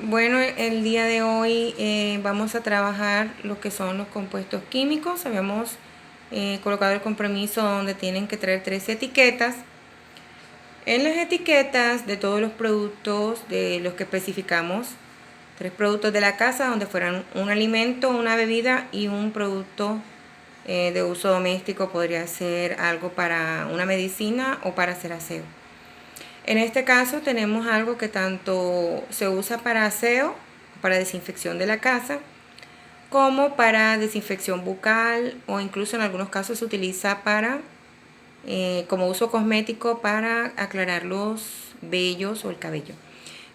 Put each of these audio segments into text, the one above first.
Bueno, el día de hoy vamos a trabajar lo que son los compuestos químicos. Habíamos colocado el compromiso donde tienen que traer 3 etiquetas. En las etiquetas de todos los productos de los que especificamos, 3 productos de la casa donde fueran un alimento, una bebida y un producto de uso doméstico, podría ser algo para una medicina o para hacer aseo. En este caso tenemos algo que tanto se usa para aseo, para desinfección de la casa, como para desinfección bucal, o incluso en algunos casos se utiliza para como uso cosmético para aclarar los vellos o el cabello,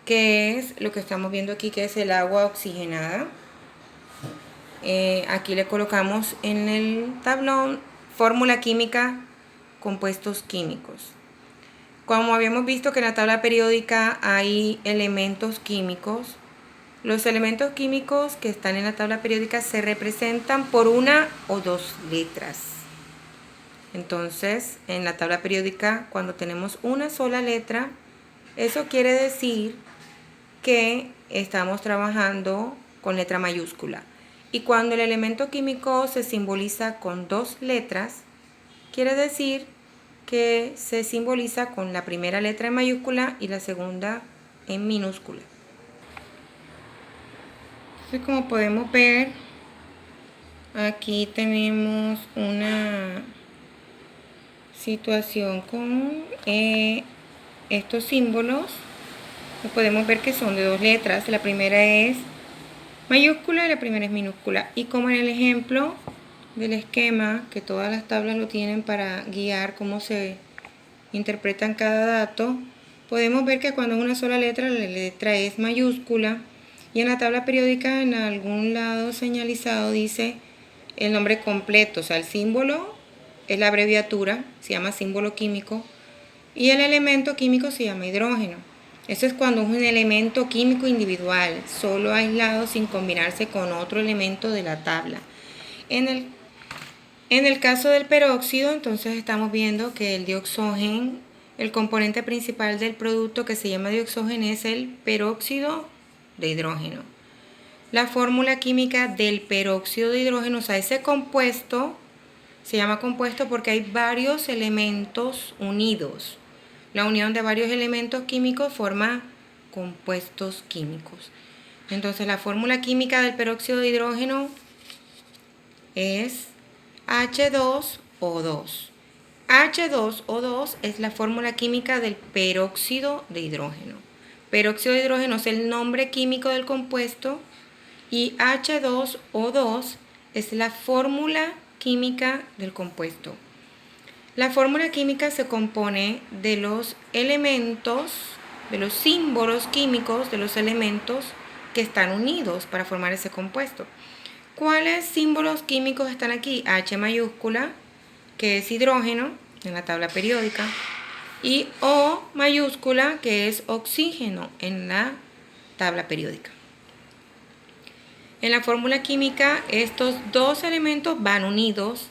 que es lo que estamos viendo aquí, que es el agua oxigenada. Aquí le colocamos en el tablón fórmula química, compuestos químicos. Como habíamos visto que en la tabla periódica hay elementos químicos, los elementos químicos que están en la tabla periódica se representan por una o dos letras. Entonces, en la tabla periódica, cuando tenemos una sola letra, eso quiere decir que estamos trabajando con letra mayúscula. Y cuando el elemento químico se simboliza con 2 letras, quiere decir que se simboliza con la primera letra en mayúscula y la segunda en minúscula. Entonces, como podemos ver, aquí tenemos una situación con estos símbolos. Podemos ver que son de 2 letras. La primera es mayúscula y la primera es minúscula. Y como en el ejemplo del esquema, que todas las tablas lo tienen para guiar cómo se interpretan cada dato, podemos ver que cuando es una sola letra, la letra es mayúscula, y en la tabla periódica en algún lado señalizado dice el nombre completo, o sea, el símbolo es la abreviatura, se llama símbolo químico, y el elemento químico se llama hidrógeno. Eso es cuando es un elemento químico individual, solo aislado sin combinarse con otro elemento de la tabla. En el caso del peróxido, entonces estamos viendo que el dioxógeno, el componente principal del producto que se llama dioxógeno, es el peróxido de hidrógeno. La fórmula química del peróxido de hidrógeno, o sea, ese compuesto se llama compuesto porque hay varios elementos unidos. La unión de varios elementos químicos forma compuestos químicos. Entonces, la fórmula química del peróxido de hidrógeno es H2O2. H2O2 es la fórmula química del peróxido de hidrógeno. Peróxido de hidrógeno es el nombre químico del compuesto y H2O2 es la fórmula química del compuesto. La fórmula química se compone de los elementos, de los símbolos químicos de los elementos que están unidos para formar ese compuesto. ¿Cuáles símbolos químicos están aquí? H mayúscula, que es hidrógeno en la tabla periódica, y O mayúscula, que es oxígeno en la tabla periódica. En la fórmula química, estos dos elementos van unidos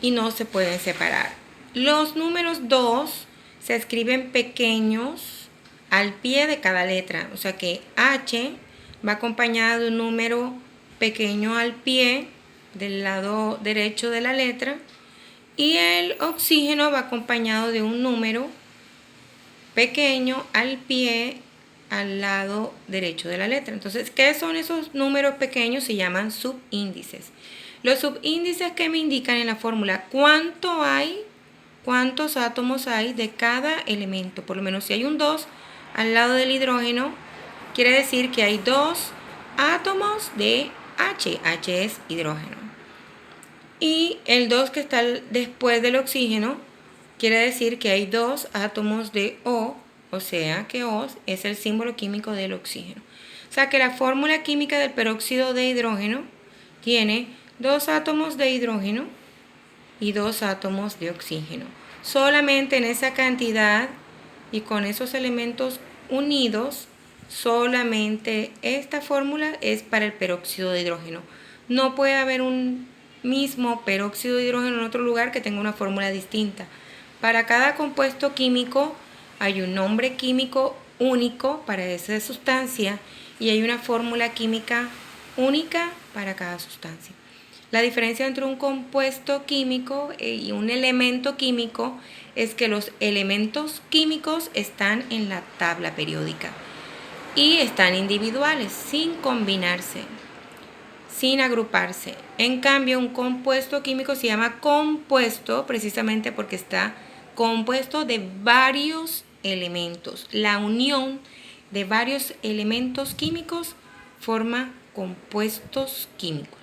y no se pueden separar. Los números 2 se escriben pequeños al pie de cada letra, o sea que H va acompañada de un número pequeño al pie del lado derecho de la letra, y el oxígeno va acompañado de un número pequeño al pie al lado derecho de la letra. Entonces, ¿qué son esos números pequeños? Se llaman subíndices. Los subíndices que me indican en la fórmula cuántos átomos hay de cada elemento. Por lo menos si hay un 2 al lado del hidrógeno, quiere decir que hay 2 átomos de H. H es hidrógeno. Y el 2 que está después del oxígeno, quiere decir que hay 2 átomos de O sea que O es el símbolo químico del oxígeno. O sea que la fórmula química del peróxido de hidrógeno tiene 2 átomos de hidrógeno y 2 átomos de oxígeno. Solamente en esa cantidad y con esos elementos unidos, solamente esta fórmula es para el peróxido de hidrógeno. No puede haber un mismo peróxido de hidrógeno en otro lugar que tenga una fórmula distinta. Para cada compuesto químico hay un nombre químico único para esa sustancia y hay una fórmula química única para cada sustancia. La diferencia entre un compuesto químico y un elemento químico es que los elementos químicos están en la tabla periódica y están individuales, sin combinarse, sin agruparse. En cambio, un compuesto químico se llama compuesto precisamente porque está compuesto de varios elementos. La unión de varios elementos químicos forma compuestos químicos.